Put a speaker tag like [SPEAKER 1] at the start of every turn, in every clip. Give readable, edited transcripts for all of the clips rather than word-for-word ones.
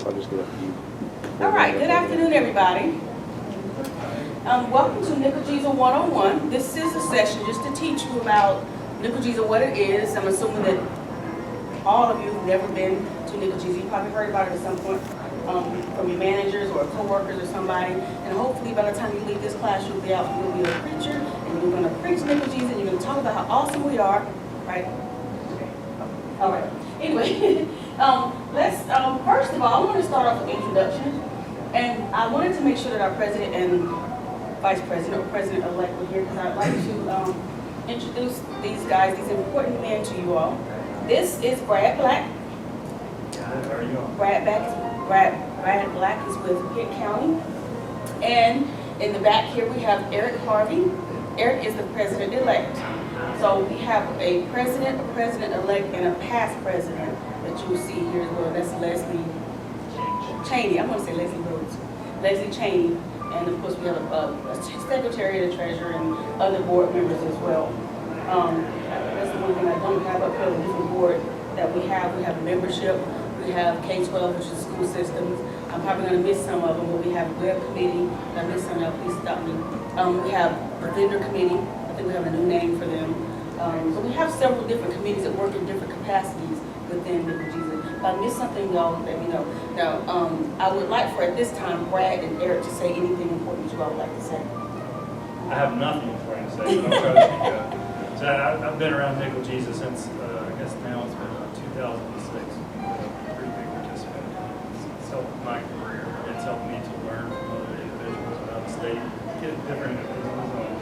[SPEAKER 1] I'll just get up to you.
[SPEAKER 2] All right, good afternoon, everybody. Welcome to NCLGISA 101. This is a session just to teach you about NCLGISA, what it is. I'm assuming that all of you have never been to NCLGISA. You probably heard about it at some point from your managers or coworkers or somebody. And hopefully by the time you leave this class, you'll be a preacher, and you're going to preach NCLGISA, and you're going to talk about how awesome we are, right? Okay. All right. Anyway, first of all, I want to start off with introduction. And I wanted to make sure that our president and vice president or president-elect were here, because I'd like to introduce these guys, these important men to you all. This is Brad Black.
[SPEAKER 3] How are you doing?
[SPEAKER 2] Brad Black is with Pitt County. And in the back here we have Eric Harvey. Eric is the president-elect. So we have a president-elect, and a past president that you will see here as well. That's Leslie Cheney. I'm going to say Leslie Rhodes. Leslie Cheney. And of course we have a secretary, a treasurer, and other board members as well. That's the one thing I don't have up here, the different board that we have. We have membership. We have K-12, which is school systems. I'm probably going to miss some of them, but we have a web committee. If I miss some of them, please stop me. We have a vendor committee. I think we have a new name for them. So we have several different committees that work in different capacities within NCLGISA. If I miss something, y'all let me know. Now, I would like for at this time Brad and Eric to say anything important you all would like to say.
[SPEAKER 3] I have nothing important to say, but I'll try to speak up. So I've been around NCLGISA since, I guess now it's been 2006. Pretty big participant. It's helped my career. It's helped me to learn from other individuals around the state, get different opinions on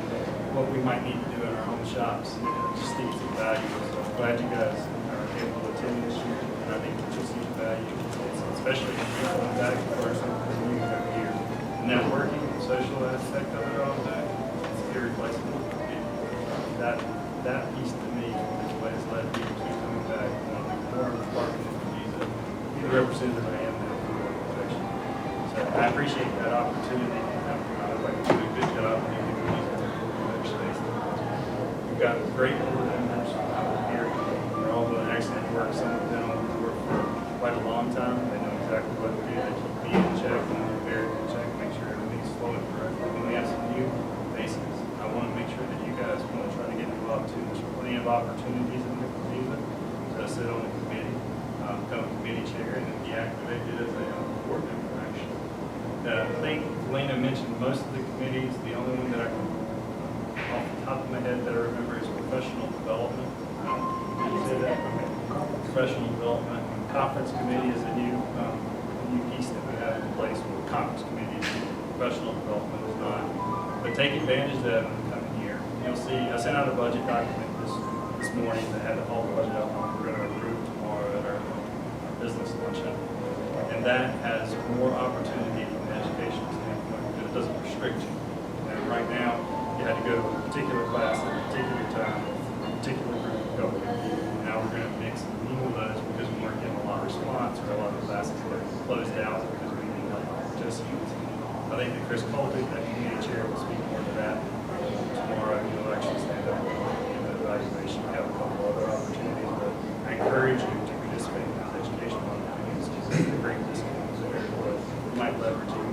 [SPEAKER 3] what we might need to do in our own shops. Just see some value. So I'm glad you guys are able to attend this year, and I think that you'll see the value, especially if you're going back to person every year. The networking, the social aspect of it all, it's irreplaceable. That piece to me is what has led me to keep coming back and want to be more of a part of NCLGISA, be the representative I am now for the organization. So I appreciate that opportunity. I'd like to do a good job in NCLGISA. We've got great board members here. They're all doing excellent work. Some of them have worked for quite a long time. They know exactly what to do. They keep me in check and I'm very in check, make sure everything's flowing correctly. When we have some new basics, I want to make sure that you guys want to try to get involved too. There's plenty of opportunities in NCLGISA to sit on the committee, become a committee chair, and then be activated as a board member, actually. I think Felina mentioned most of the committees. The only one that I can, off the top of my head, that I remember is professional development. Did you say that? Okay. Professional development. Conference committee is a new piece that we have in place with conference committees. Professional development is not. But take advantage of that in the coming year. You'll see, I sent out a budget document this morning that had all the budget outline we're going to approve tomorrow at our business luncheon. And that has more opportunity from an educational standpoint, because it doesn't restrict you. And right now, you had to go to a particular class at a particular time, a particular group of people. Now we're going to mix and mingle those because we weren't getting a lot of response, or a lot of classes that closed out because we didn't have participants. I think that Chris Colby, that community chair, will speak more to that tomorrow. He'll actually stand up in the evaluation. We have a couple other opportunities, but I encourage you to participate in those educational opportunities because it's a great discounts there. You might leverage it.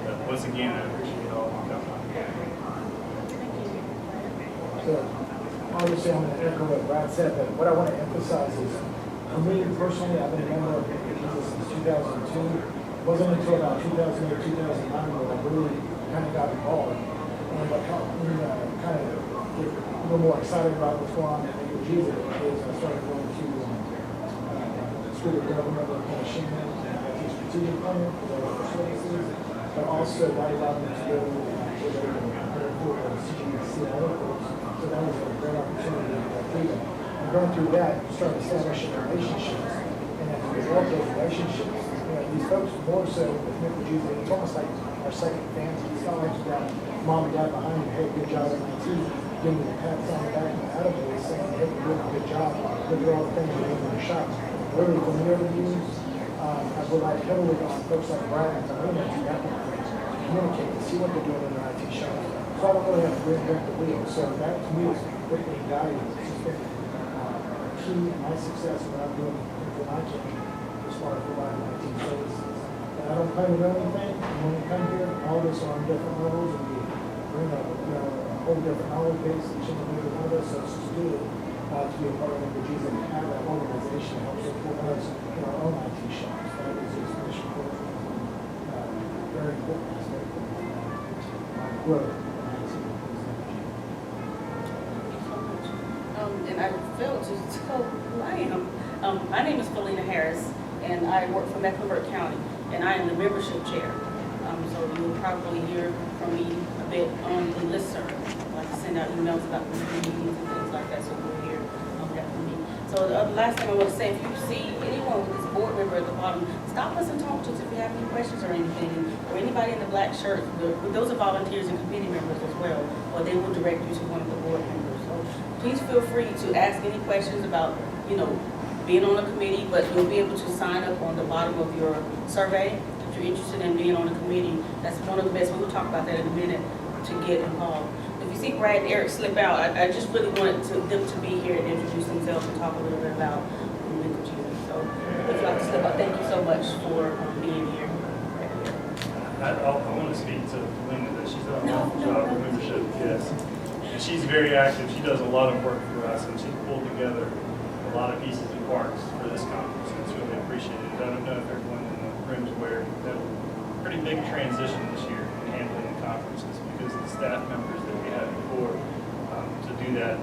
[SPEAKER 3] But once again, I appreciate all of you coming.
[SPEAKER 4] So, obviously, I'm going to echo what Brad said, but what I want to emphasize is, for me personally, I've been a member of NCLGISA since 2002. It wasn't until about 2008, 2009 that I really kind of got involved. And what helped me kind of get a little more excited about what's going on at NCLGISA is I started going to School of Government with Shannon, and I teach strategic planning for the services, but also that allowed me to go for the CIO course. So that was a great opportunity to freedom. And going through that, you start establishing relationships. And as a result of those relationships, these folks more so with NCLGISA, it's almost like our second family. It's not like you got mom and dad behind you, hey, good job at IT, giving you the pats on the back and the attaboy, saying, hey, you're doing a good job, look at all the things you're doing in your shop. Literally, from the interviews, I rely heavily on folks like Brian and I really have to communicate and see what they're doing in their IT shop. So I don't really have to reinvent the wheel. So that to me is greatly valuable. It's just been key in my success in what I'm doing for my company. claiming anything, and when you come here, all of us are on different levels, and we bring a, a whole different knowledge base, and each and every one of us, so it's just good to be a part of NCLGISA and have that organization help support us in our own IT shops. That is just mission critical, very important aspect of my growth in IT.
[SPEAKER 2] And I failed to tell who I am. My name is Felina Harris, and I work for Mecklenburg County, and I am the membership chair. So you'll probably hear from me a bit on the listserv. I like to send out emails about the meetings and things like that, so we'll hear that from me. So the last thing I want to say, if you see anyone with this board member at the bottom, stop us and talk to us if you have any questions or anything, or anybody in the black shirt. Those are volunteers and committee members as well, or they will direct you to one of the board members. So please feel free to ask any questions about, being on a committee, but you'll be able to sign up on the bottom of your survey if you're interested in being on a committee. That's one of the best, we'll talk about that in a minute, to get involved. If you see Brad and Eric slip out, I just really wanted them to be here and introduce themselves and talk a little bit about NCLGISA. So if you'd like to slip out, thank you so much for being here.
[SPEAKER 3] I want to speak to Felina that she's done a wonderful job with membership, yes. And she's very active. She does a lot of work for us, and she's pulled together a lot of pieces and parts for this conference, and it's really appreciated. I don't know if everyone in the room is aware that a pretty big transition this year in handling the conferences, because the staff members that we had before to do that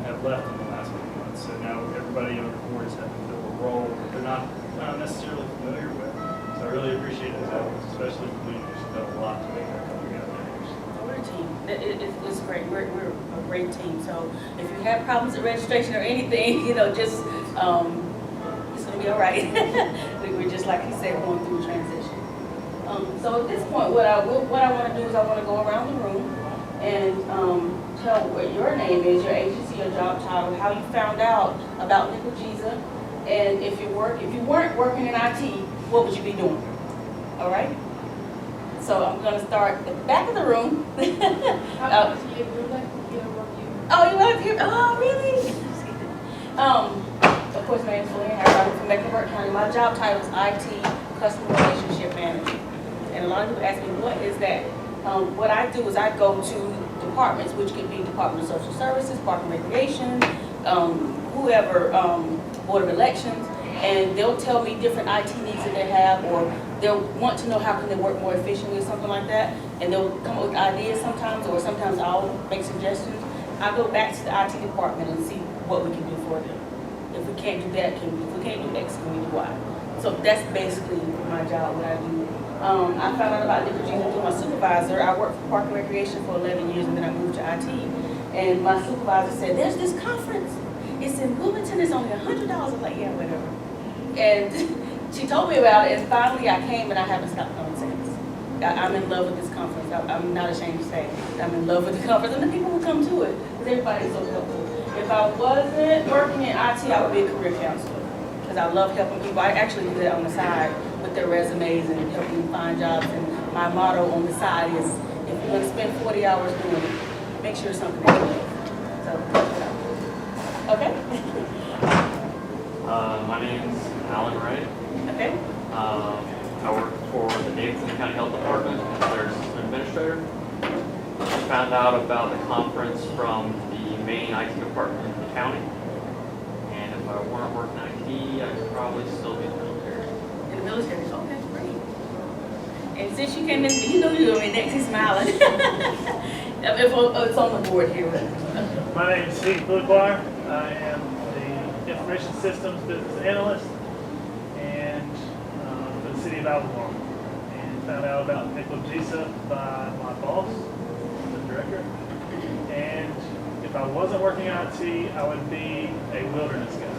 [SPEAKER 3] have left in the last few months. So now everybody on the board is having to fill a role that they're not necessarily familiar with. So I really appreciate his efforts, especially Felina. She's done a lot to make that come together.
[SPEAKER 2] We're a team. It's great. We're a great team. So if you have problems with registration or anything, just it's gonna be all right. We're just like he said, going through transition. So at this point, what I want to do is I want to go around the room and tell what your name is, your agency, your job title, how you found out about NCLGISA, and if you weren't working in IT, what would you be doing? All right. So I'm going to start at the back of the room. Oh, you want to hear? Oh, really? Of course, my name is Felina Harris. I work for Mecklenburg County. My job title is IT Customer Relationship Manager. And a lot of people ask me, what is that? What I do is I go to departments, which could be Department of Social Services, Park and Recreation, whoever, Board of Elections, and they'll tell me different IT needs that they have, or they'll want to know how can they work more efficiently or something like that, and they'll come up with ideas sometimes, or sometimes I'll make suggestions. I go back to the IT department and see what we can do for them. If we can't do that, if we can't do X, can we do Y? So that's basically my job, what I do. I found out about NCLGISA through my supervisor. I worked for Park and Recreation for 11 years, and then I moved to IT. And my supervisor said, there's this conference. It's in Wilmington, it's only $100. I was like, yeah, whatever. And she told me about it, and finally I came, and I haven't stopped coming since. I'm in love with this conference. I'm not ashamed to say I'm in love with the conference, and the people who come to it, because everybody's so helpful. If I wasn't working in IT, I would be a career counselor, because I love helping people. I actually do that on the side with their resumes and helping them find jobs, and my motto on the side is, if you're going to spend 40 hours doing it, make sure it's something that you love. So that's what I do. Okay?
[SPEAKER 1] My name's Alan Wright.
[SPEAKER 2] Okay.
[SPEAKER 1] I work for the Davidson County Health Department as their assistant administrator. I found out about the conference from the main IT department in the county. And if I weren't working IT, I'd probably still be in the military.
[SPEAKER 2] In the military. Okay, great. And since you came in, you know you're going to be next. He's smiling. It's on the board here.
[SPEAKER 5] My name is Steve Boudwire. I am the Information Systems Business Analyst and for the City of Albemarle. And found out about NCLGISA by my boss, the director. And if I wasn't working in IT, I would be a wilderness guy.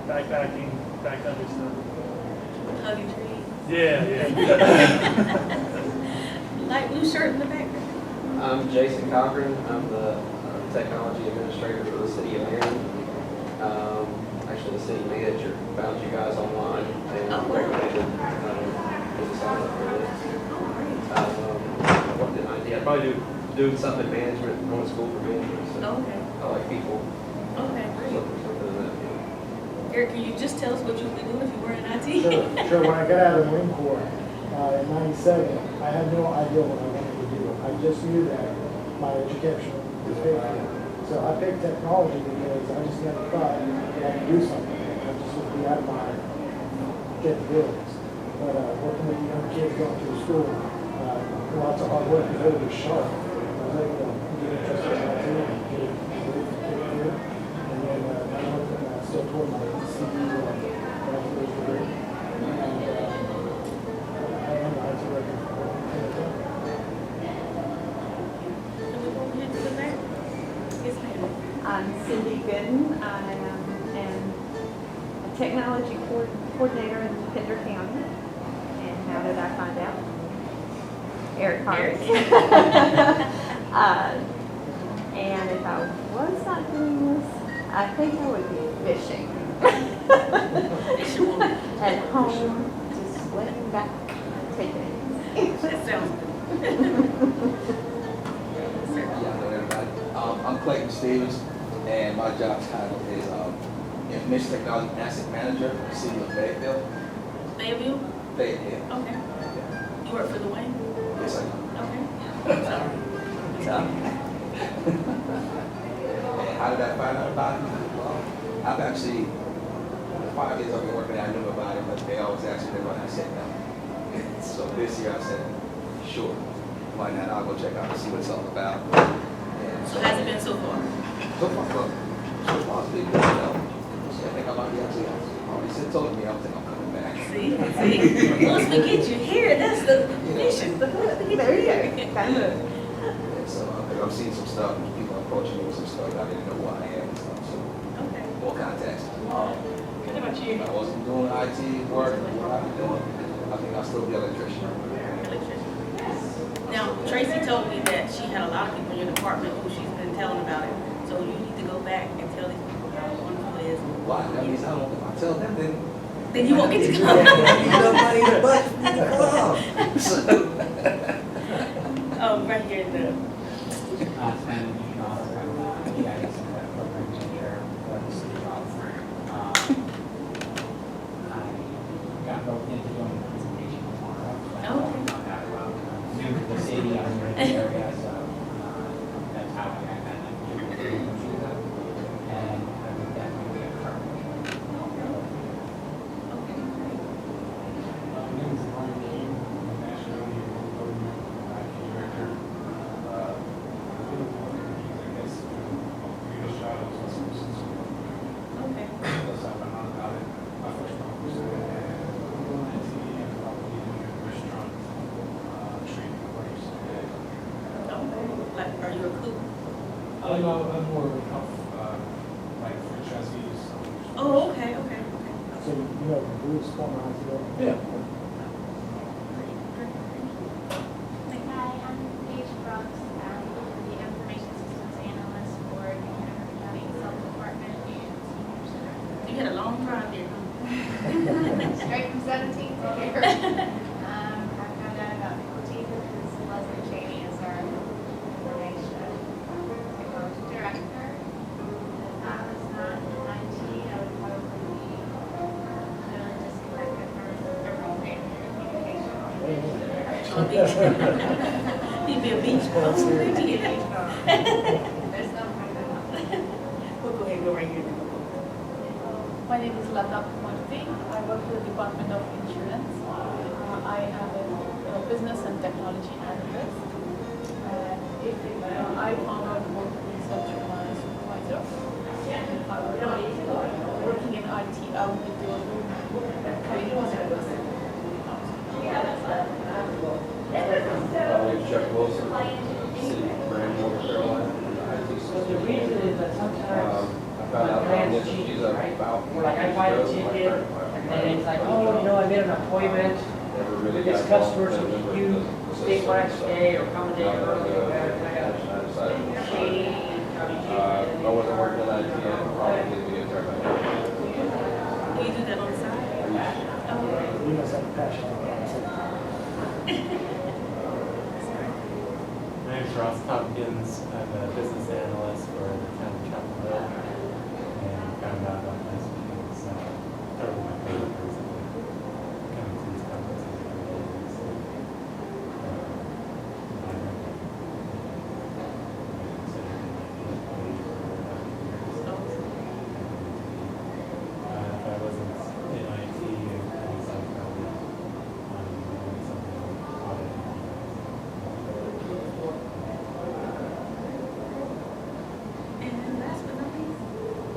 [SPEAKER 5] Backpacking, backcountry stuff.
[SPEAKER 2] Hugging trees.
[SPEAKER 5] Yeah.
[SPEAKER 2] Light blue shirt in the background.
[SPEAKER 6] I'm Jason Cochran. I'm the technology administrator for the city of Marion. Actually, the city manager found you guys online and recommended to sign up for this. What did I do? I'd probably do something in management, going to school for management. So
[SPEAKER 2] Okay.
[SPEAKER 6] I like people.
[SPEAKER 2] Okay, great.
[SPEAKER 6] Something in that field.
[SPEAKER 2] Eric, can you just tell us what you would be doing if you were in IT? See?
[SPEAKER 4] Sure, when I got out of the Marine Corps, in '97, I had no idea what I wanted to do. I just knew that my education was paid for. So I picked technology because I just never thought that I could do something. I just would be out of my capabilities. But working with the young kids going through school, lots of hard work and really was sharp. I was able to get interested in IT and get it through. And then I still toward my CE bachelor's degree. And I am the IT director for
[SPEAKER 2] Can we go ahead to the back? Yes, ma'am.
[SPEAKER 7] I'm Cindy Gooden. I am a technology coordinator in Pender County. And how did I find out? Eric Harris. And if I was not doing this, I think I would be fishing. At home, just laying back, taking it.
[SPEAKER 2] That sounds good.
[SPEAKER 8] Yeah, I know everybody. I'm Clayton Stevens, and my job title is Information Technology Asset Manager for the City of Fayetteville.
[SPEAKER 2] Bayview?
[SPEAKER 8] Fayetteville.
[SPEAKER 2] Okay. You work for the Wayne?
[SPEAKER 8] Yes, I do.
[SPEAKER 2] Okay.
[SPEAKER 8] And how did I find out about it? Well, I've actually, the 5 years I've been working, I knew about it, but they always asked me when I said no. So this year I said, sure, why not? I'll go check out and see what it's all about. And
[SPEAKER 2] So how's it been so far?
[SPEAKER 8] so far it's been good, you know. I think I might be actually, already said, told me, I think I'm coming back.
[SPEAKER 2] See? Once we get you here, that's the mission.
[SPEAKER 7] There you go. Kind of.
[SPEAKER 8] And so I've seen some stuff, and people approaching me with some stuff, I didn't know who I am and stuff, so
[SPEAKER 2] Okay.
[SPEAKER 8] more contacts.
[SPEAKER 2] What about you?
[SPEAKER 8] If I wasn't doing IT work, what I've been doing, I think I'll still be an electrician.
[SPEAKER 2] Electrician. Now, Tracy told me that she had a lot of people in your department who she's been telling about it. So you need to go back and tell these people how wonderful it is.
[SPEAKER 8] Why? That means I don't, if I tell them, then.
[SPEAKER 2] Then you won't get to
[SPEAKER 8] Yeah,
[SPEAKER 2] come.
[SPEAKER 8] no money in the budget for me to come.
[SPEAKER 2] Oh, right here in the,
[SPEAKER 9] I got roped into doing a presentation tomorrow.
[SPEAKER 2] Okay.
[SPEAKER 9] New to the city, I'm new to the area, so that's how I got that. And I would definitely be a carbon.
[SPEAKER 10] My name is Brian King, I'm a national government IT director. I've been working, I guess, previous jobs and services.
[SPEAKER 2] okay.
[SPEAKER 10] Plus, I've been on about it. My first job was at IT and probably doing a restaurant training course.
[SPEAKER 2] Okay. Like, are you a cook?
[SPEAKER 10] I'm more of a like franchisees.
[SPEAKER 2] Oh, okay, okay, okay.
[SPEAKER 4] So you know Bruce, former IT director?
[SPEAKER 10] Yeah.
[SPEAKER 11] Hi, I'm Paige Brooks. I'm the Information Systems Analyst for the Mecklenburg County Health Department and Senior Center.
[SPEAKER 2] You had a long drive there.
[SPEAKER 11] Straight from 17 to here. I found out about Nicole because Leslie Cheney is our Information Technology Director. If I was not in IT, I would probably be really disconnected from everything communication.
[SPEAKER 2] He'd be a beach bum.
[SPEAKER 11] There's no
[SPEAKER 2] We'll go ahead and go right here.
[SPEAKER 12] My name is Lata Murthy. I work for the Department of Insurance. I am a business and technology analyst. And I found out about research from my supervisor. And I was working in IT, I would be doing training service.
[SPEAKER 6] My name is Chuck Wilson, City of Graham, North Carolina, IT
[SPEAKER 13] So the reason is that sometimes
[SPEAKER 6] I found out about NCLGISA about.
[SPEAKER 13] we're like, I buy a ticket, and then it's like, oh, you know, I made an appointment
[SPEAKER 6] Never really
[SPEAKER 13] with this
[SPEAKER 6] got
[SPEAKER 13] customer, so
[SPEAKER 6] involved
[SPEAKER 13] can you stay where I stay or come a day early or whatever, and I got
[SPEAKER 6] I decided,
[SPEAKER 13] shady,
[SPEAKER 6] if I wasn't working in IT, I'd probably be a turn.
[SPEAKER 2] Do you do that on the side?
[SPEAKER 4] You must have a passion for it.
[SPEAKER 14] My name is Ross Tompkins. I'm a business analyst for the town of Chapel Hill. And found out about this because totally my favorite person.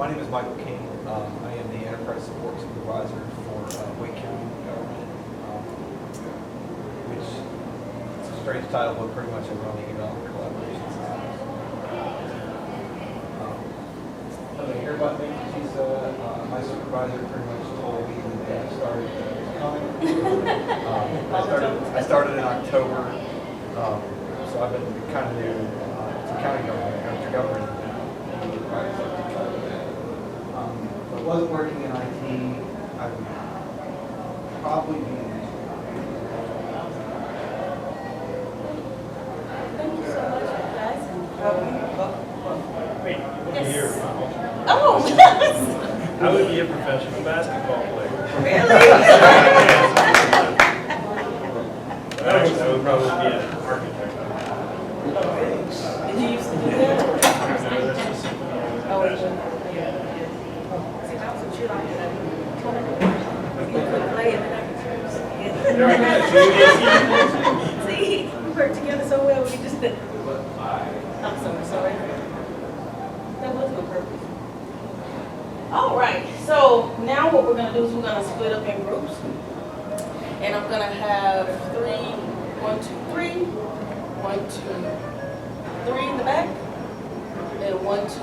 [SPEAKER 15] My name is Michael King. I am the Enterprise Support Supervisor for Wake County Government, which is a strange title, but pretty much a running economic collaboration system. I'm going to hear about NCLGISA. My supervisor pretty much told me the day I started coming. I started in October, so I've been kind of new to county government, or to government now. Private sector side of that. If I wasn't working in IT, I would probably be in
[SPEAKER 2] Thank you so much, guys.
[SPEAKER 3] Yes. Here.
[SPEAKER 2] Oh,
[SPEAKER 3] I would be a professional basketball player.
[SPEAKER 2] really?
[SPEAKER 3] Actually, I would probably be an architect.
[SPEAKER 2] Did you used to do that?
[SPEAKER 3] That's just something
[SPEAKER 2] Oh, see, I was a cheerleader. You could play and then I could see, we worked together so well, we just did. I'm so sorry. That wasn't on purpose. All right, so now what we're gonna do is we're gonna split up in groups. And I'm gonna have 3, 1, 2, 3, 1, 2, 3 in the back. And 1, 2, 3,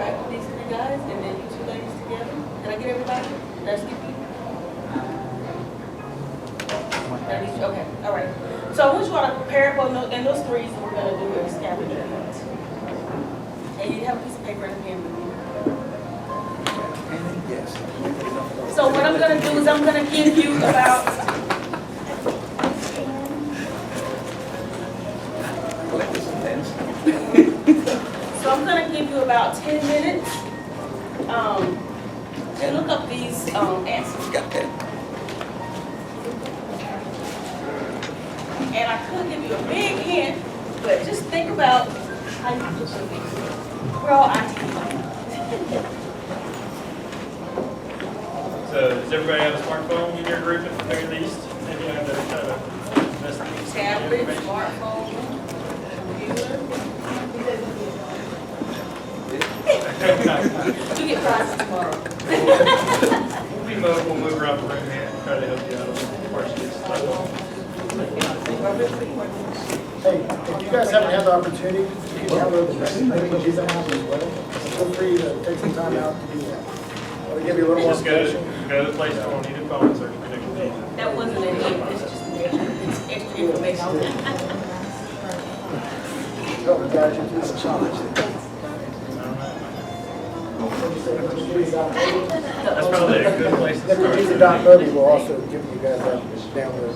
[SPEAKER 2] right with these 3 guys, and then you 2 ladies together. Did I get everybody? Did I skip you? Okay, all right. So I want you all to prepare for and those 3s that we're gonna do are scavenger hunts. And you have a piece of paper and a pen with you.
[SPEAKER 8] Yes.
[SPEAKER 2] So what I'm gonna do is I'm gonna give you about So I'm gonna give you about 10 minutes to look up these answers.
[SPEAKER 8] Got that.
[SPEAKER 2] And I could give you a big hint, but just think about how you put your things. We're all IT.
[SPEAKER 3] So does everybody have a smartphone in your group at the very least? Maybe you have to kind of investigate.
[SPEAKER 2] Tablet, smartphone, computer. You get prizes tomorrow.
[SPEAKER 3] We'll move around the room here and try to help you out with parts of this.
[SPEAKER 4] Hey, if you guys haven't had the opportunity, you can download the NCLGISA app as well. Feel free to take some time out to do that. I'll give you a little more
[SPEAKER 3] Just go
[SPEAKER 4] information.
[SPEAKER 3] to the Play Store on either phone and search for NCLGISA.
[SPEAKER 2] That wasn't a hint, it's just it's extra information.
[SPEAKER 4] Help you guys into some challenge.
[SPEAKER 3] That's probably a good place to start.
[SPEAKER 4] NCLGISA.mobi will also give you guys that download.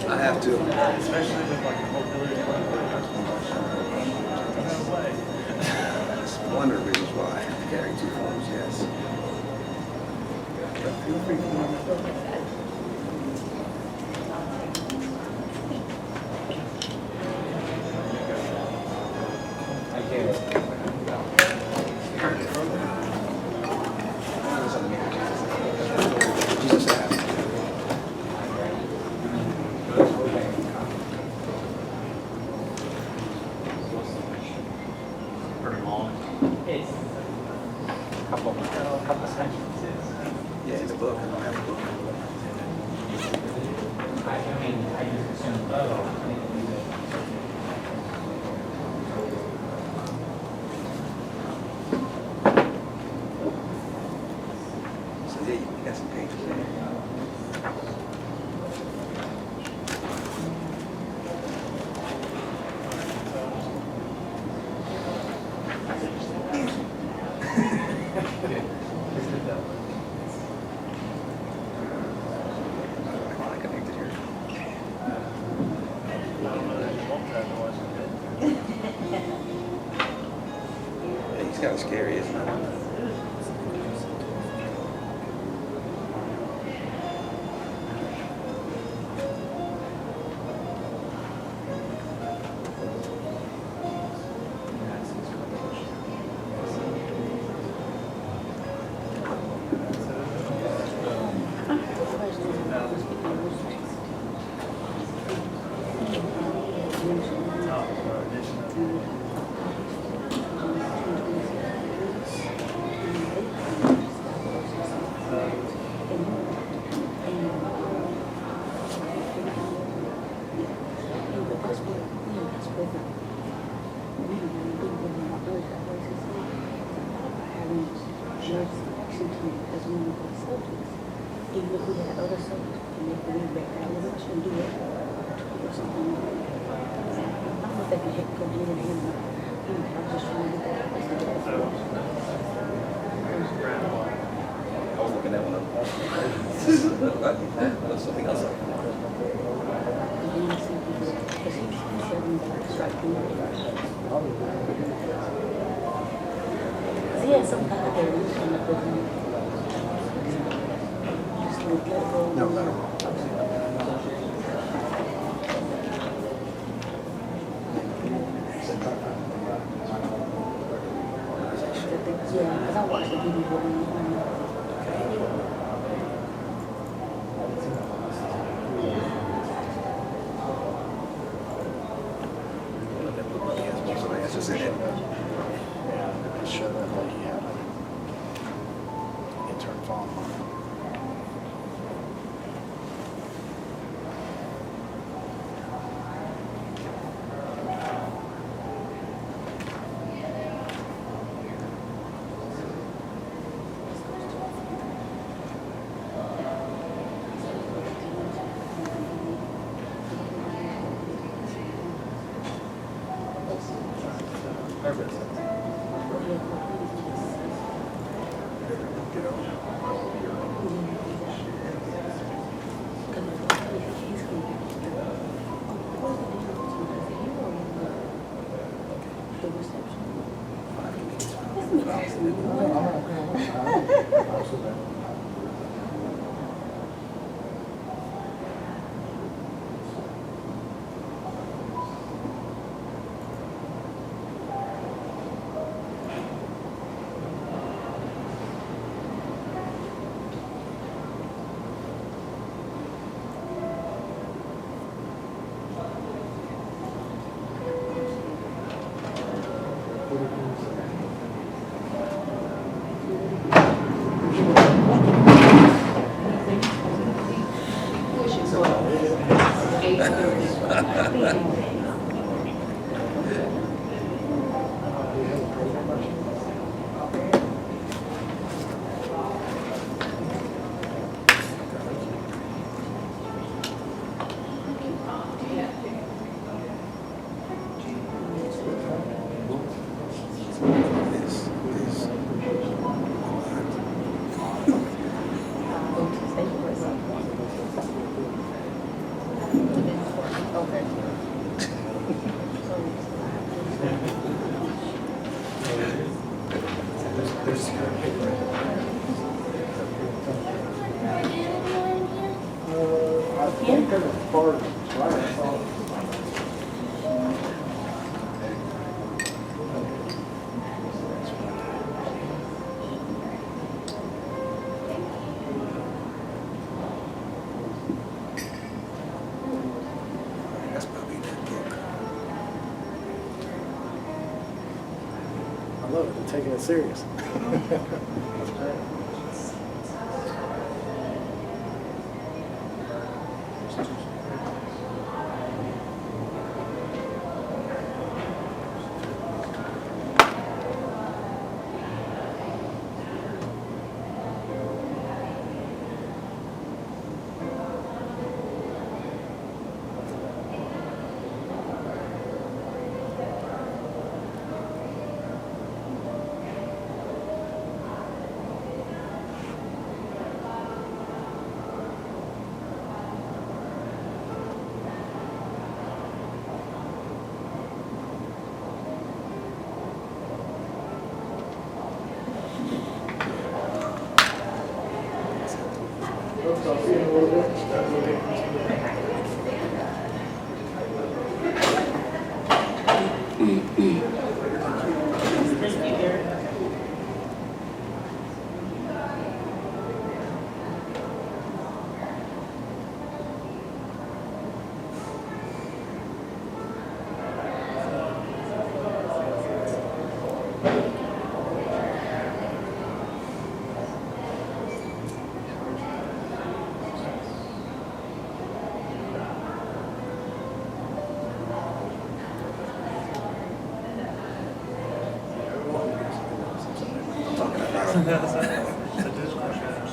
[SPEAKER 8] I have to.
[SPEAKER 3] Especially with like the mobility.
[SPEAKER 8] It's one of the reasons why I carry 2 phones, yes. But feel free to
[SPEAKER 9] I get it.
[SPEAKER 8] Jesus app.
[SPEAKER 1] Pretty long.
[SPEAKER 9] It's a couple sentences.
[SPEAKER 8] Yeah, in the book. I don't have a book.
[SPEAKER 9] I mean, I just assume, I think we do.
[SPEAKER 8] So yeah, you got some pages there. I connected here. Yeah, he's kind of scary, isn't he?
[SPEAKER 13] some of the subjects, even if we had other subjects, and they could read back out, we should do it or something. I don't know if they can hit go get it in, but I was just trying to get that.
[SPEAKER 8] I was looking at one of them. That's something else.
[SPEAKER 13] Yeah, some kind of thing. Just let it go.
[SPEAKER 15] No, no.
[SPEAKER 13] Yeah, because I watched the video.
[SPEAKER 15] It's just in it. Yeah, show that he had an intern phone. I love it. They're taking it serious. That's great. I'll see you in a little
[SPEAKER 3] That's a digital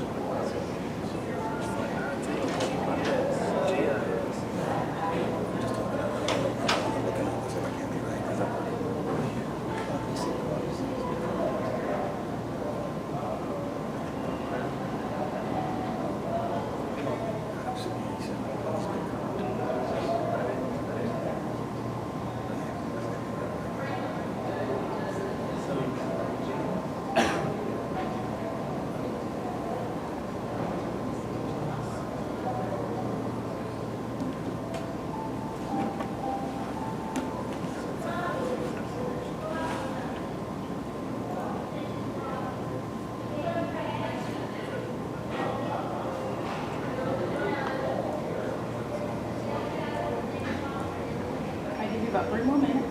[SPEAKER 2] about 3 more minutes.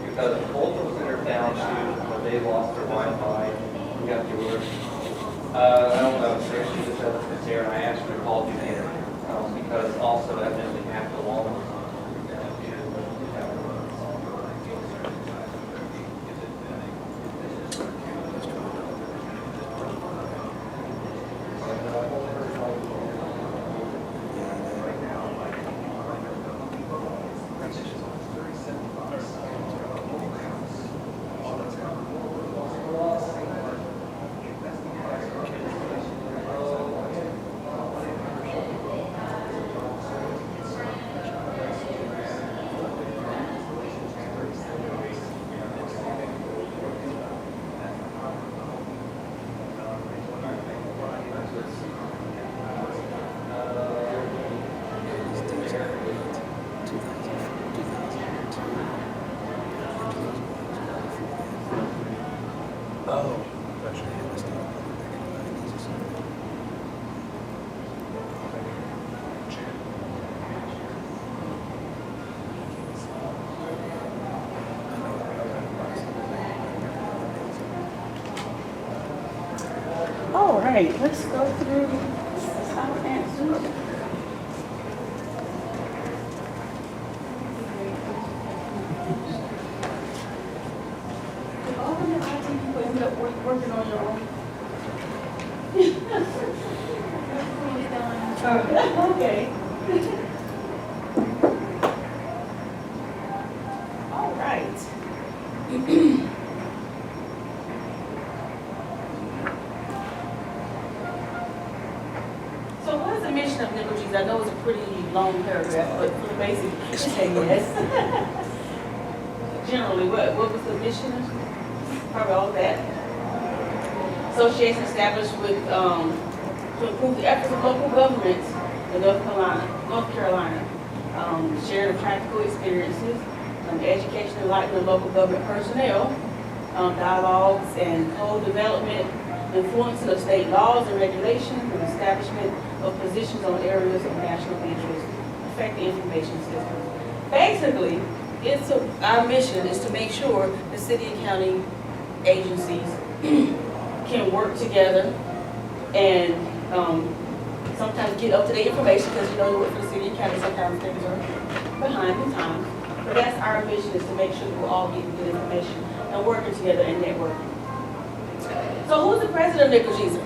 [SPEAKER 6] Because both of them are down to where they lost their Wi-Fi, we got yours. I don't know, seriously, just said it's there, and I asked her to call you later, because also evidently half the wall.
[SPEAKER 2] All right, let's go through our answers. All of your IT people ended up working on your own. Okay. All right. So what is the mission of NCLGISA? I know it's a pretty long paragraph, but for the basic, say yes. Generally, what was the mission? Probably all of that. Association established with, to improve the efforts of local governments in North Carolina, share the practical experiences, education and enlightenment of local government personnel, dialogues and co-development, influencing of state laws and regulations, and establishment of positions on areas of national interest, affecting information systems. Basically, our mission is to make sure the city and county agencies can work together and sometimes get up-to-date information, because you know you work for the city and county, sometimes things are behind the times. But that's our mission, is to make sure that we're all getting good information and working together and networking. So who's the president of NCLGISA?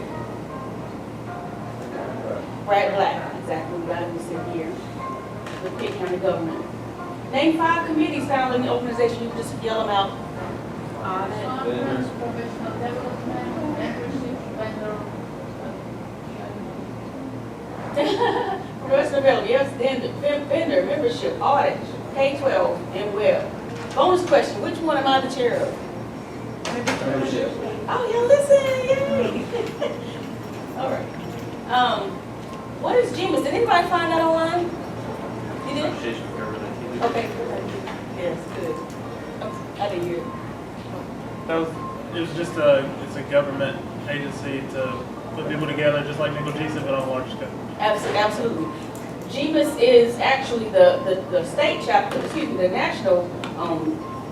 [SPEAKER 2] Brad Black, exactly, we got him sitting here, the Pitt County government. Name 5 committees found in the organization, you can just yell them out.
[SPEAKER 12] Conference, professional development, mentorship, vendor.
[SPEAKER 2] Professional development, yes, vendor, membership, audit, K-12, and web. Bonus question, which one am I the chair of?
[SPEAKER 6] Membership.
[SPEAKER 2] Oh, y'all listen, yay! All right. What is GMIS? Did anybody find that online? You did? Okay, good. Yes, good. I didn't hear it.
[SPEAKER 5] It was just it's a government agency to put people together, just like NCLGISA, but on a large scale.
[SPEAKER 2] Absolutely. GMIS is actually the state chapter, the national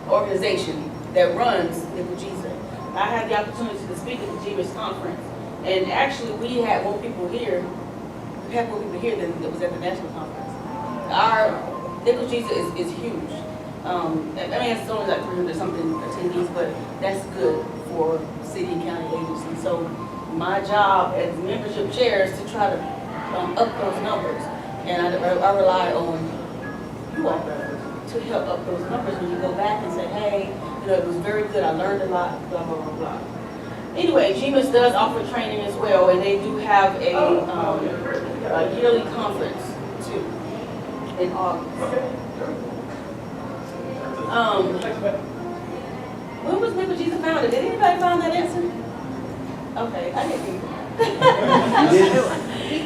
[SPEAKER 2] organization that runs NCLGISA. I had the opportunity to speak at the GMIS conference, and actually we had more people here. We had more people here than it was at the national conference. Our NCLGISA is huge. I mean, it's only like 300 something attendees, but that's good for city and county agencies. So my job as membership chair is to try to up those numbers. And I rely on you all to help up those numbers when you go back and say, hey, you know, it was very good, I learned a lot, blah, blah, blah, blah. Anyway, GMIS does offer training as well, and they do have a yearly conference too in August. When was NCLGISA founded? Did anybody find that answer? Okay, I didn't.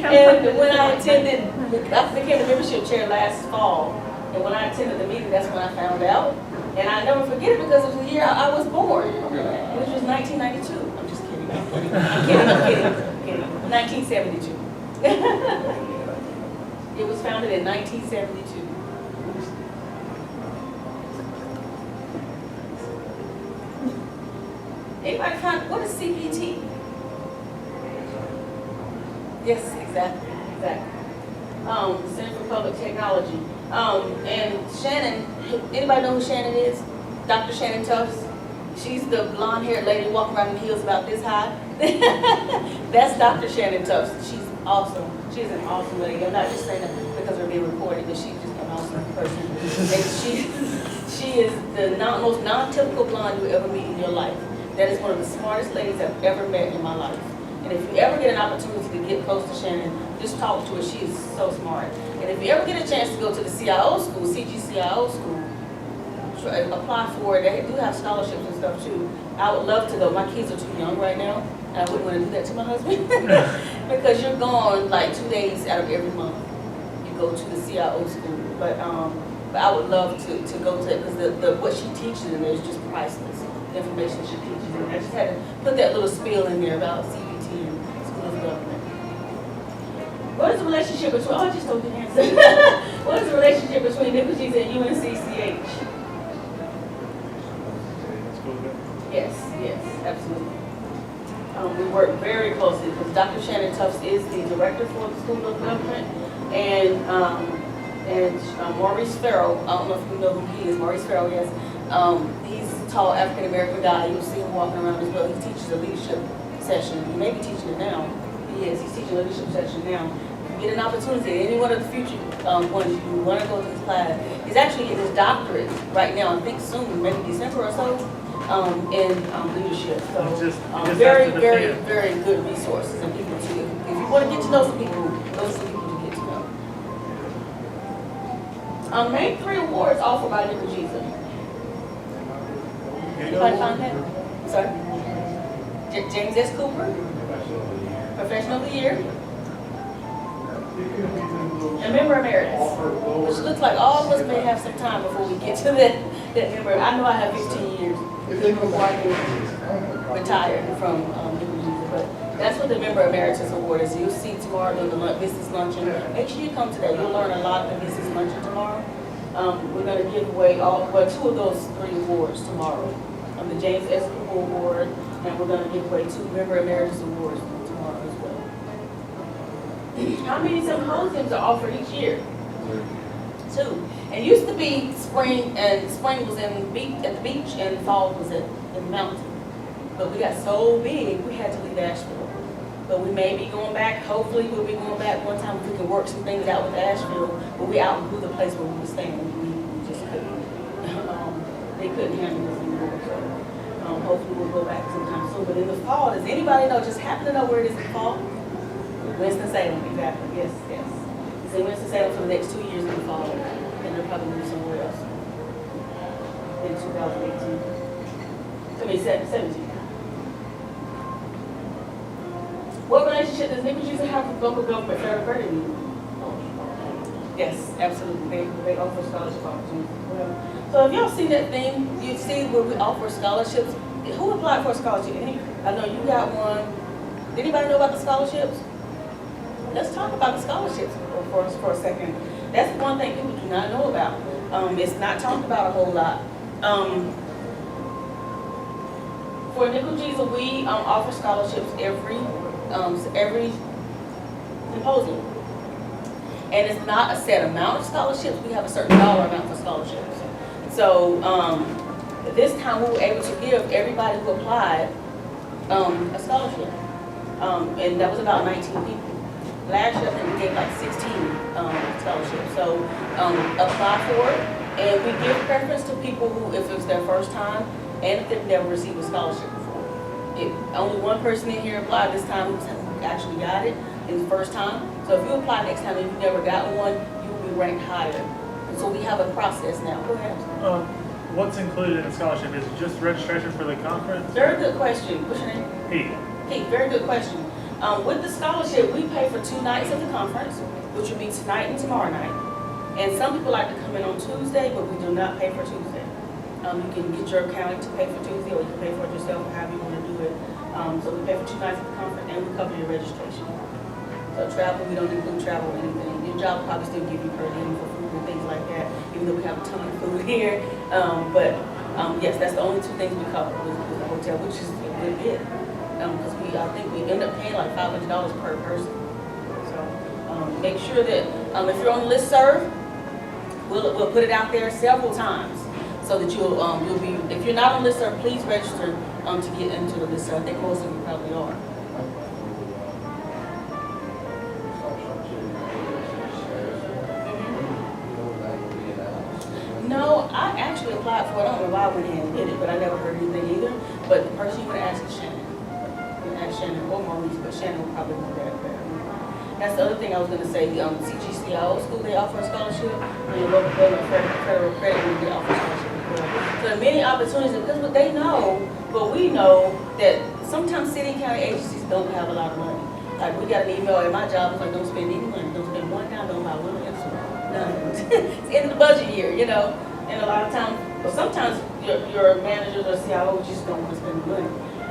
[SPEAKER 2] And when I attended, I became the membership chair last fall, and when I attended the meeting, that's when I found out. And I never forget it because it was the year I was born, which was 1992. I'm just kidding. I'm kidding. 1972. It was founded in 1972. Anybody find, what is CPT? Yes, exactly. Center for Public Technology. And Shannon, anybody know who Shannon is? Dr. Shannon Tufts. She's the blonde-haired lady walking around in heels about this high. That's Dr. Shannon Tufts. She's awesome. She's an awesome lady. I'm not just saying that because we're being recorded, but she's just an awesome person. And she is the most non-typical blonde you ever meet in your life. That is one of the smartest ladies I've ever met in my life. And if you ever get an opportunity to get close to Shannon, just talk to her. She is so smart. And if you ever get a chance to go to the CIO school, CGCIO school, apply for it. They do have scholarships and stuff too. I would love to go. My kids are too young right now. I wouldn't want to do that to my husband. Because you're gone like 2 days out of every month. You go to the CIO school. But I would love to go to it because what she teaches in there is just priceless. The information she teaches in there. I just had to put that little spiel in there about CBT and School of Government. What is the relationship between, I just told you the answer. What is the relationship between NCLGISA and UNCCH? Yes, absolutely. We work very closely because Dr. Shannon Tufts is the director for the School of Government, and Maurice Farrell, I don't know if you know who he is, Maurice Farrell, yes. He's a tall African-American guy. You'll see him walking around as well. He teaches a leadership session. He may be teaching it now. He is. He's teaching a leadership session now. If you get an opportunity, any one of the future ones you want to go to his class, he's actually getting his doctorate right now, I think soon, maybe December or so, in leadership. So very good resources and people to, if you want to get to know some people, those are some people to get to know. Main 3 awards offered by NCLGISA. Anybody find that? Sorry? James S. Cooper, Professional of the Year, and Member Emeritus, which looks like all of us may have some time before we get to that member. I know I have 15 years before I can retire from NCLGISA, but that's what the Member Emeritus Award is. You'll see tomorrow in the business luncheon. Make sure you come today. You'll learn a lot in the business luncheon tomorrow. We're going to give away 2 of those 3 awards tomorrow. The James S. Cooper Award, and we're going to give away 2 Member Emeritus Awards tomorrow as well. How many symposiums are offered each year? 2. It used to be spring, and spring was at the beach, and fall was in the mountain. But we got so big, we had to leave Asheville. But we may be going back. Hopefully, we'll be going back one time if we can work some things out with Asheville. But we outgrew the place where we were staying. We just couldn't. They couldn't handle us anymore. So hopefully, we'll go back sometime soon. But in the fall, does anybody know? Just happen to know where it is in the fall? Winston-Salem, exactly. Yes. It's in Winston-Salem for the next 2 years in the fall, and they'll probably move somewhere else in 2018. I mean, 17. What relationship does NCLGISA have with local government fair credit union? Yes, absolutely. They offer scholarship opportunities as well. So if y'all see that thing, you see where we offer scholarships. Who applied for a scholarship? I know you got one. Anybody know about the scholarships? Let's talk about the scholarships for a second. That's one thing people do not know about. It's not talked about a whole lot. For NCLGISA, we offer scholarships every symposium. And it's not a set amount of scholarships. We have a certain dollar amount for scholarships. So, this time we were able to give everybody who applied, a scholarship. And that was about 19 people. Last year, I think we gave like 16, scholarships. So, apply for it. And we give preference to people who, if it's their first time, and if they've never received a scholarship before. If only one person in here applied this time who actually got it in the first time. So if you apply next time and you've never gotten one, you will be ranked higher. And so we have a process now. Go ahead.
[SPEAKER 5] What's included in the scholarship? Is it just registration for the conference?
[SPEAKER 2] Very good question. What's your name?
[SPEAKER 5] Pete.
[SPEAKER 2] Pete, very good question. With the scholarship, we pay for 2 nights of the conference, which would be tonight and tomorrow night. And some people like to come in on Tuesday, but we do not pay for Tuesday. You can get your accountant to pay for Tuesday, or you can pay for it yourself, however you want to do it. So we pay for 2 nights of the conference, and we cover your registration. So travel, we don't include travel or anything. Your job will probably still give you per diem for food and things like that, even though we have a ton of food here. But yes, that's the only 2 things we cover with the hotel, which is a good bit. Because I think we end up paying like $500 per person. So make sure that if you're on the listserv, we'll put it out there several times so that you'll be, if you're not on the listserv, please register to get into the listserv. I think most of you probably are. No, I actually applied for it. I don't know why I went ahead and did it, but I never heard anything either. But the person you would ask is Shannon. You would ask Shannon or Maurice, but Shannon would probably know that better. That's the other thing I was going to say. CGCIO school, they offer a scholarship. And your local government federal credit union, they offer a scholarship as well. So there are many opportunities because what they know, but we know that sometimes city and county agencies don't have a lot of money. Like we got an email at my job, it's like don't spend any money, don't spend one dime, don't buy one pencil, none. It's the end of the budget year, you know. And a lot of times, but sometimes your managers or CIOs just don't want to spend the money.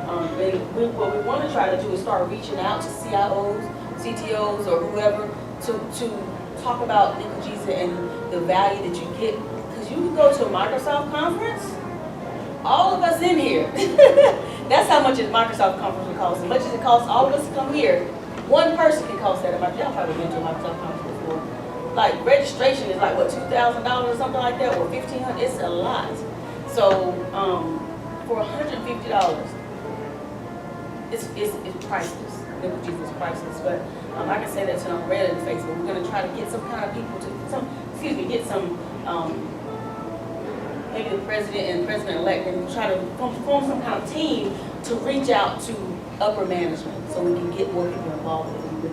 [SPEAKER 2] And what we want to try to do is start reaching out to CIOs, CTOs, or whoever to talk about NCLGISA and the value that you get. Because you can go to a Microsoft conference, all of us in here. That's how much a Microsoft conference would cost. As much as it costs all of us to come here, one person can cost that amount. Y'all probably been to a Microsoft conference before. Like registration is like what, $2,000 or something like that, or $1,500. It's a lot. So for $150, it's priceless. NCLGISA is priceless. But I can say that to them red in the face. But we're going to try to get some kind of people to get some maybe the president and president-elect, and try to form some kind of team to reach out to upper management so we can get more people involved in the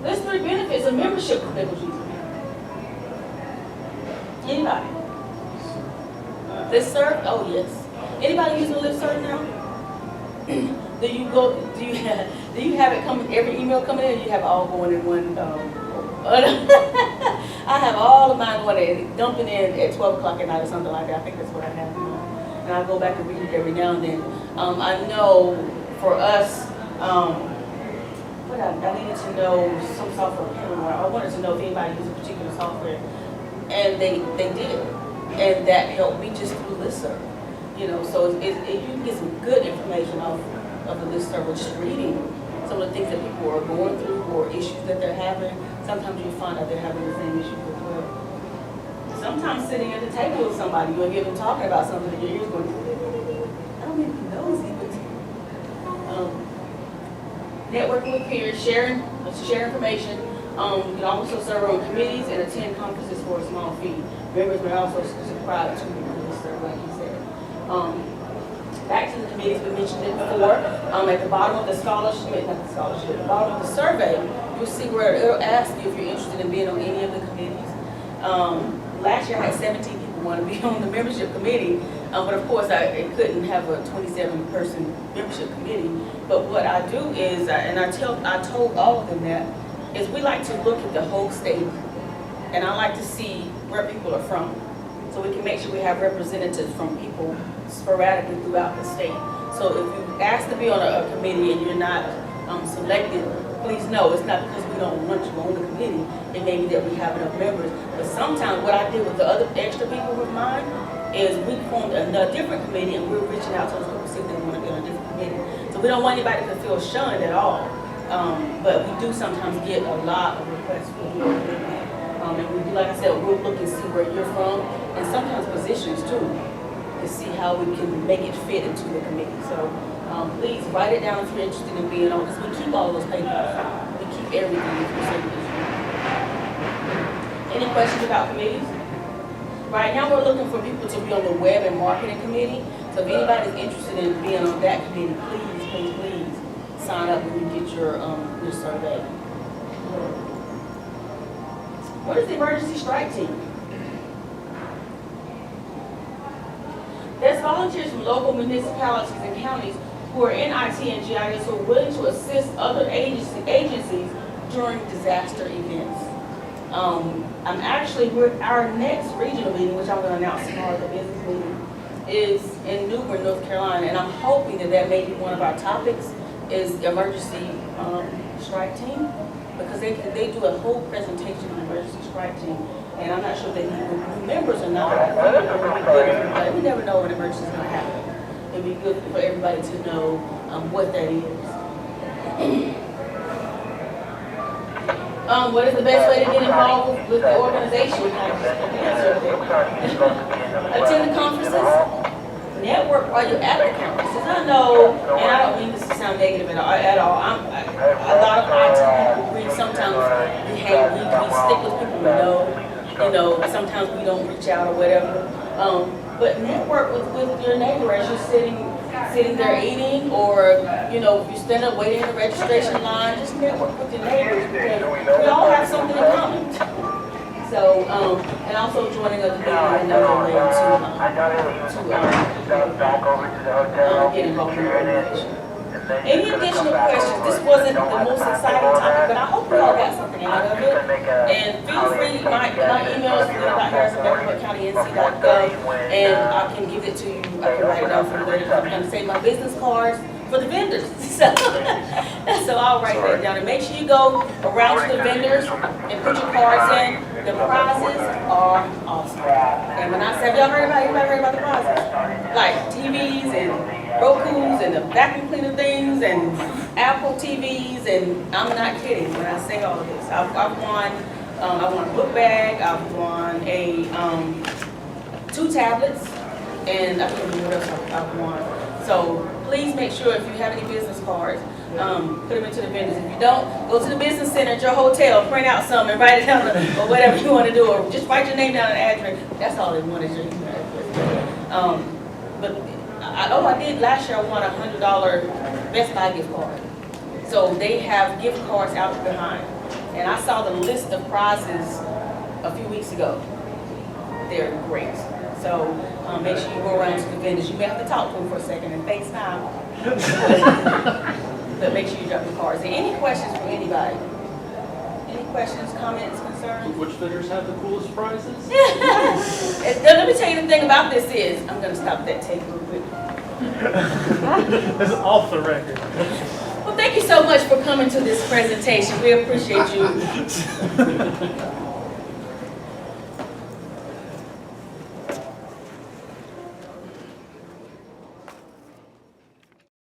[SPEAKER 2] There's 3 benefits of membership with NCLGISA. Anybody? Listserv? Oh yes. Anybody using listserv now? Do you have it coming, every email coming in, or you have it all going in one? I have all of mine going in, dumping in at 12 o'clock at night or something like that. I think that's what I have. And I go back and read it every now and then. I know for us, I needed to know some software. I wanted to know if anybody used a particular software, and they did, and that helped me just through listserv. You know, so you can get some good information off of the listserv, just reading some of the things that people are going through or issues that they're having. Sometimes you find out they're having the same issues as well. Sometimes sitting at the table with somebody, you'll hear them talking about something and your ears going, I don't even know this. Networking with peers, share information. You can also serve on committees and attend conferences for a small fee. Members may also subscribe to the listserv, like you said. Back to the committees, we mentioned it before. At the bottom of the scholarship, not the scholarship, at the bottom of the survey, you'll see where it'll ask you if you're interested in being on any of the committees. Last year I had 17 people want to be on the membership committee, but of course I couldn't have a 27-person membership committee. But what I do is, and I told all of them that, is we like to look at the whole state, and I like to see where people are from, so we can make sure we have representatives from people sporadically throughout the state. So if you ask to be on a committee and you're not selected, please know it's not because we don't want you on the committee. It may be that we have enough members. But sometimes what I did with the other extra people with mine is we formed a different committee, and we're reaching out to those people to see if they want to be on a different committee. So we don't want anybody to feel shunned at all. But we do sometimes get a lot of requests for And we do, like I said, we'll look and see where you're from, and sometimes positions too, to see how we can make it fit into the committee. So please write it down if you're interested in being on, because we keep all those papers. We keep everything if you're serious. Any questions about committees? Right now, we're looking for people to be on the web and marketing committee. So if anybody's interested in being on that committee, please sign up when you get your survey. What is the emergency strike team? There's volunteers from local municipalities and counties who are in IT and GIS who are willing to assist other agencies during disaster events. Our next regional meeting, which I'm going to announce tomorrow, the business meeting, is in New Bern, North Carolina, and I'm hoping that may be one of our topics is the emergency strike team, because they do a whole presentation on emergency strike team, and I'm not sure if they need new members or not. I think it would be good for everybody. We never know when an emergency is going to happen. It'd be good for everybody to know what that is. What is the best way to get involved with the organization? Attend the conferences, network while you're at the conferences. I know, and I don't mean this to sound negative at all. A lot of IT people, we sometimes we stick with people we know. Sometimes we don't reach out or whatever. But network with your neighbor as you're sitting there eating, or if you stand up waiting in the registration line, just network with your neighbors, because we all have something in common. So, and also joining a committee, another way to get involved in the organization. Any additional questions? This wasn't the most exciting topic, but I hope we all got something out of it. And feel free, my email is Felina@harrisonmecklenburgcounty.nc.gov, and I can give it to you. I can write it down for you later. I'm going to save my business cards for the vendors. So I'll write that down. And make sure you go around to the vendors and put your cards in. The prizes are awesome. And when I say, have y'all heard about the prizes? Like TVs and Roku's and the vacuum cleaner things and Apple TVs, and I'm not kidding when I say all of this. I've won, I won a book bag, I've won a 2 tablets, and I don't know what else I've won. So please make sure if you have any business cards, put them into the vendors. If you don't, go to the business center at your hotel, print out some and write it down, or whatever you want to do, or just write your name down and address. That's all they want is your email address. But I did last year. I won a $100 Best Buy gift card. So they have gift cards out behind, and I saw the list of prizes a few weeks ago. They're great. So make sure you go around to the vendors. You may have to talk to them for a second and FaceTime. But make sure you drop your cards. Any questions from anybody? Any questions, comments, concerns?
[SPEAKER 1] Which vendors have the coolest prizes?
[SPEAKER 2] Let me tell you the thing about this is, I'm going to stop that tape real quick.
[SPEAKER 5] This is off the record.
[SPEAKER 2] Well, thank you so much for coming to this presentation. We appreciate you.